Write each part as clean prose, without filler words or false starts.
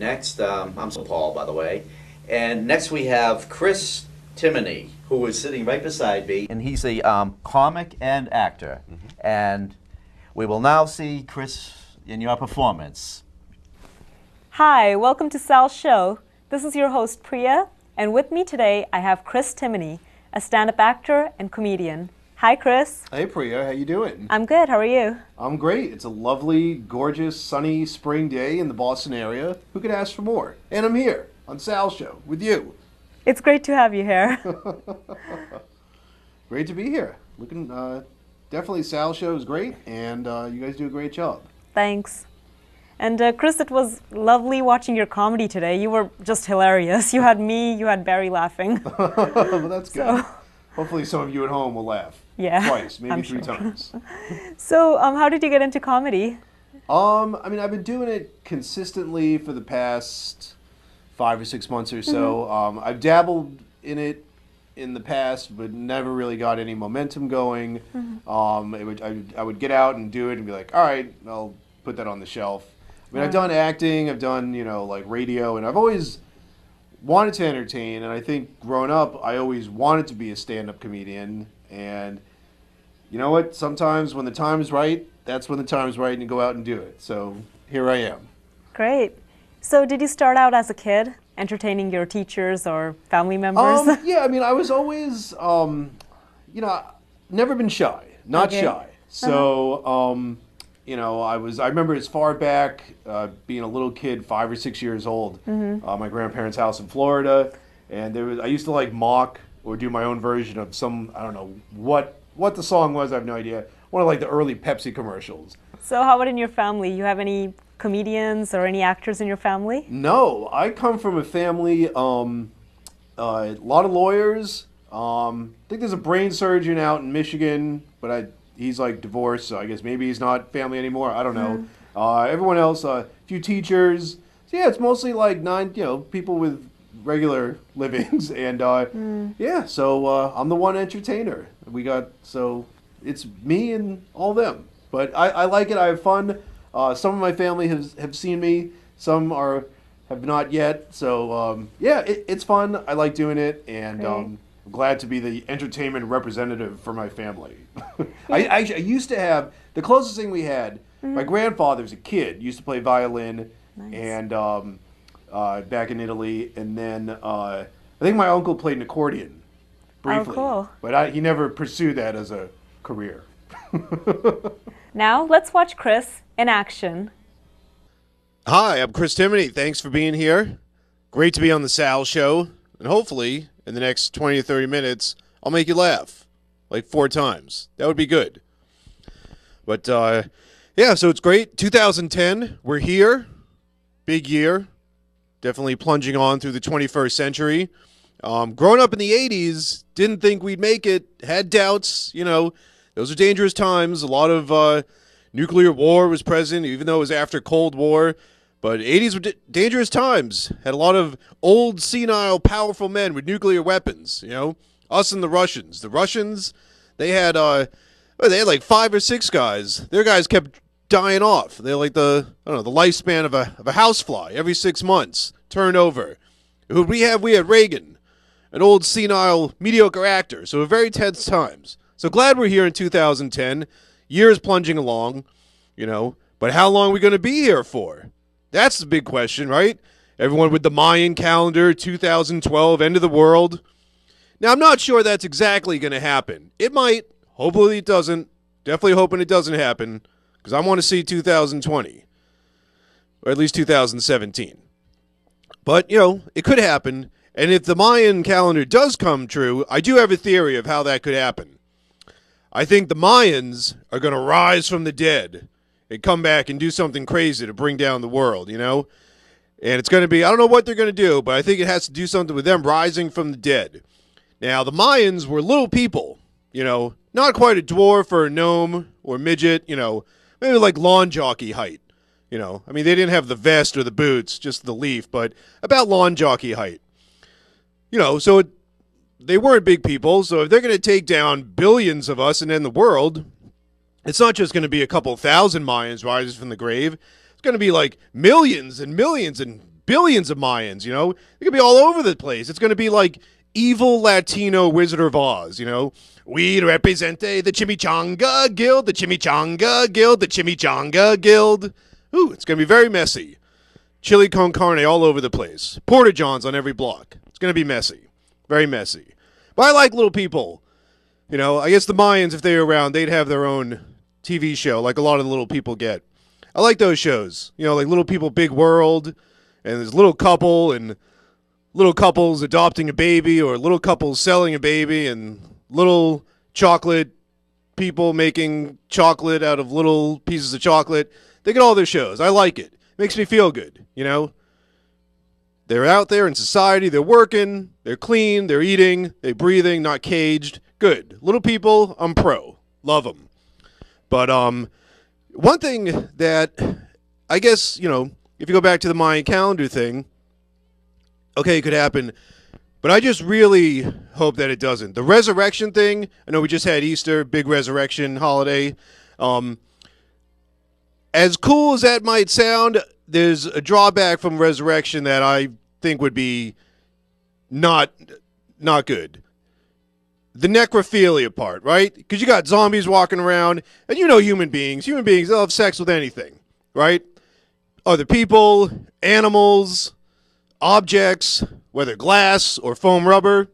Next, I'm so Paul, by the way. And next we have Chris Timoney, who is sitting right beside me. And he's a comic and actor. And we will now see Chris in your performance. Hi, welcome to Sal's show. This is your host, Priya. And with me today, I have Chris Timoney, a stand-up actor and comedian. Hi, Chris. Hey, Priya. How you doing? I'm good. How are you? I'm great. It's a lovely, gorgeous, sunny spring day in the Boston area. Who could ask for more? And I'm here on Sal's show with you. It's great to have you here. Great to be here. Looking, definitely Sal's show is great, and you guys do a great job. Thanks. And Chris, it was lovely watching your comedy today. You were just hilarious. You had me, you had Barry laughing. Well, that's good. Hopefully some of you at home will laugh. Yeah. Twice, maybe I'm three sure. times. So, how did you get into comedy? I mean, I've been doing it consistently for the past 5 or 6 months or so. I've dabbled in it in the past, but never really got any momentum going. I would get out and do it and be like, all right, I'll put that on the shelf. I mean, I've done acting, I've done, like radio, and I've always wanted to entertain, and I think growing up, I always wanted to be a stand-up comedian, and you know what? Sometimes when the time is right, that's when the time is right, and you go out and do it. So here I am. Great. So did you start out as a kid, entertaining your teachers or family members? Yeah, I mean, I was always, never been shy, not shy. So, I remember as far back, being a little kid, 5 or 6 years old, my grandparents' house in Florida, and I used to like mock or do my own version of some, I don't know what the song was, I have no idea, one of like the early Pepsi commercials. So how about in your family? You have any comedians or any actors in your family? No, I come from a family, a lot of lawyers. I think there's a brain surgeon out in Michigan, but he's like divorced, so I guess maybe he's not family anymore. I don't know. Everyone else, a few teachers. So yeah, it's mostly like people with regular livings, and so I'm the one entertainer. So it's me and all them. But I like it. I have fun. Some of my family have seen me. Some have not yet. So it's fun. I like doing it, and I'm glad to be the entertainment representative for my family. I used to have the closest thing we had. My grandfather's a kid. Used to play violin, and back in Italy, and then I think my uncle played an accordion briefly. Oh, cool. But he never pursued that as a career. Now, let's watch Chris in action. Hi, I'm Chris Timoney. Thanks for being here. Great to be on the Sal Show. And hopefully, in the next 20 to 30 minutes, I'll make you laugh. Like 4 times. That would be good. But, so it's great. 2010, we're here. Big year. Definitely plunging on through the 21st century. Growing up in the 80s, didn't think we'd make it. Had doubts, Those are dangerous times. A lot of nuclear war was present, even though it was after Cold War. But 80s were dangerous times. Had a lot of old, senile, powerful men with nuclear weapons. Us and the Russians. The Russians, they had like 5 or 6 guys. Their guys kept dying off. They're like the lifespan of a housefly every 6 months. Turnover. Who we had? We had Reagan, an old, senile, mediocre actor. So very tense times. So glad we're here in 2010. Years plunging along, But how long are we going to be here for? That's the big question, right? Everyone with the Mayan calendar, 2012, end of the world. Now, I'm not sure that's exactly going to happen. It might. Hopefully it doesn't. Definitely hoping it doesn't happen, because I want to see 2020. Or at least 2017. But, it could happen. And if the Mayan calendar does come true, I do have a theory of how that could happen. I think the Mayans are going to rise from the dead and come back and do something crazy to bring down the world, And it's going to be, I don't know what they're going to do, but I think it has to do something with them rising from the dead. Now, the Mayans were little people, not quite a dwarf or a gnome or midget, maybe like lawn jockey height, I mean, they didn't have the vest or the boots, just the leaf, but about lawn jockey height. So they weren't big people, so if they're going to take down billions of us and end the world, it's not just going to be a couple thousand Mayans rising from the grave. It's going to be like millions and millions and billions of Mayans, you know? It could be all over the place. It's going to be like evil Latino Wizard of Oz, you know? We represente the Chimichanga Guild, the Chimichanga Guild, the Chimichanga Guild. Ooh, it's going to be very messy. Chili con carne all over the place. Porta Johns on every block. It's going to be messy. Very messy. But I like little people. You know, I guess the Mayans, if they were around, they'd have their own TV show like a lot of the little people get. I like those shows. You know, like Little People, Big World, and there's Little Couple, and little couples adopting a baby, or little couples selling a baby, and little chocolate people making chocolate out of little pieces of chocolate. They get all their shows. I like it. Makes me feel good, you know? They're out there in society. They're working. They're clean. They're eating. They're breathing, not caged. Good. Little people, I'm pro. Love them. But one thing that I guess, you know, if you go back to the Mayan calendar thing, okay, it could happen. But I just really hope that it doesn't. The resurrection thing, I know we just had Easter, big resurrection holiday. As cool as that might sound, there's a drawback from resurrection that I think would be not good. The necrophilia part, right? Because you got zombies walking around, and you know human beings. Human beings, they'll have sex with anything, right? Other people, animals, objects, whether glass or foam rubber.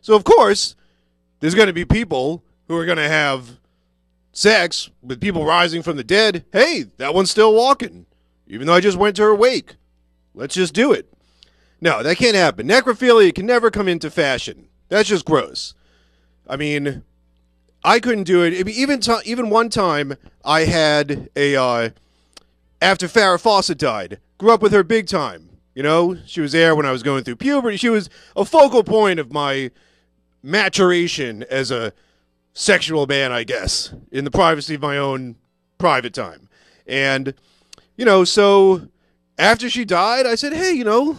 So, of course, there's going to be people who are going to have sex with people rising from the dead. Hey, that one's still walking, even though I just went to her wake. Let's just do it. No, that can't happen. Necrophilia can never come into fashion. That's just gross. I mean, I couldn't do it. Even one time, I had a after Farrah Fawcett died. Grew up with her big time. You know, she was there when I was going through puberty. She was a focal point of my maturation as a sexual man, I guess, in the privacy of my own private time. And, you know, so after she died, I said, hey, you know,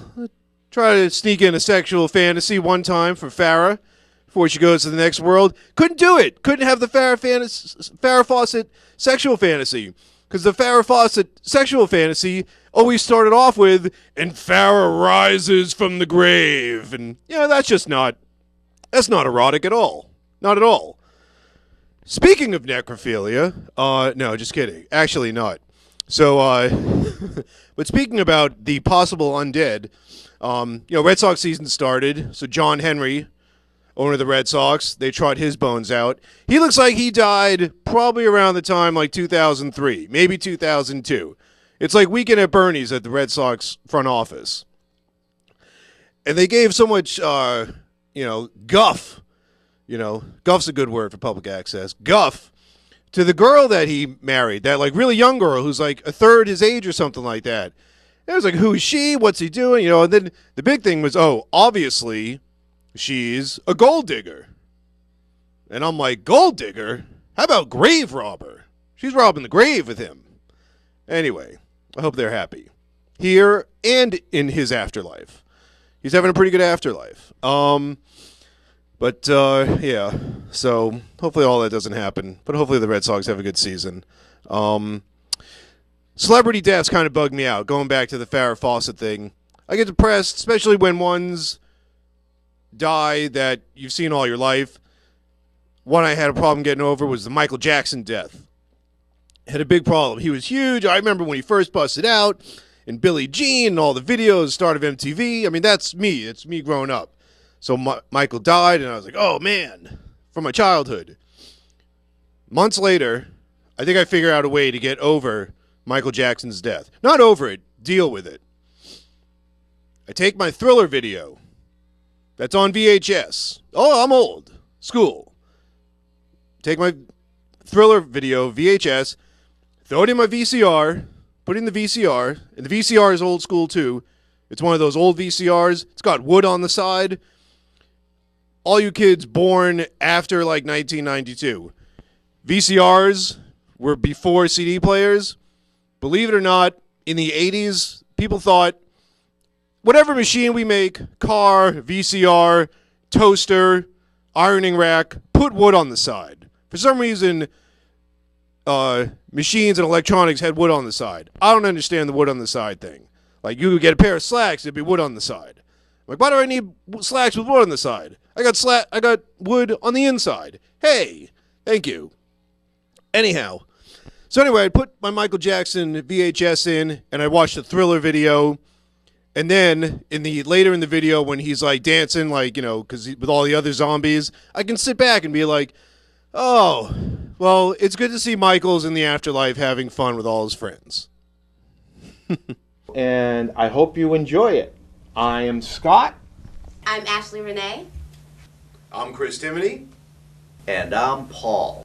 try to sneak in a sexual fantasy one time for Farrah before she goes to the next world. Couldn't do it. Couldn't have the Farrah Fawcett sexual fantasy. Because the Farrah Fawcett sexual fantasy always started off with, and Farrah rises from the grave. And, you know, that's not erotic at all. Not at all. Speaking of necrophilia, no, just kidding. Actually not. So, but speaking about the possible undead, you know, Red Sox season started, so John Henry, owner of the Red Sox, they trot his bones out. He looks like he died probably around the time like 2003, maybe 2002. It's like Weekend at Bernie's at the Red Sox front office. And they gave so much, you know, guff. You know, guff's a good word for public access. Guff to the girl that he married, that like really young girl who's like a third his age or something like that. And it was like, who is she? What's he doing? You know, and then the big thing was, oh, obviously she's a gold digger. And I'm like, gold digger? How about grave robber? She's robbing the grave with him. Anyway, I hope they're happy. Here and in his afterlife. He's having a pretty good afterlife. But yeah, so hopefully all that doesn't happen. But hopefully the Red Sox have a good season. Celebrity deaths kind of bug me out. Going back to the Farrah Fawcett thing. I get depressed, especially when ones die that you've seen all your life. One I had a problem getting over was the Michael Jackson death. Had a big problem. He was huge. I remember when he first busted out, and Billie Jean, and all the videos, start of MTV. I mean, that's me. It's me growing up. So Michael died, and I was like, oh, man, from my childhood. Months later, I think I figured out a way to get over Michael Jackson's death. Not over it, deal with it. I take my Thriller video that's on VHS. Oh, I'm old. School. Take my Thriller video, VHS, throw it in my VCR, put it in the VCR, and the VCR is old school too. It's one of those old VCRs. It's got wood on the side. All you kids born after like 1992. VCRs were before CD players. Believe it or not, in the 80s, people thought whatever machine we make, car, VCR, toaster, ironing rack, put wood on the side. For some reason, machines and electronics had wood on the side. I don't understand the wood on the side thing. Like, you could get a pair of slacks, there'd be wood on the side. Like, why do I need slacks with wood on the side? I got wood on the inside. Hey, thank you. Anyhow, so anyway, I put my Michael Jackson VHS in, and I watched the Thriller video. And then later in the video, when he's like dancing, like, because with all the other zombies, I can sit back and be like, oh, well, it's good to see Michael's in the afterlife having fun with all his friends. And I hope you enjoy it. I am Scott. I'm Renee. I'm Chris Timoney. And I'm Paul.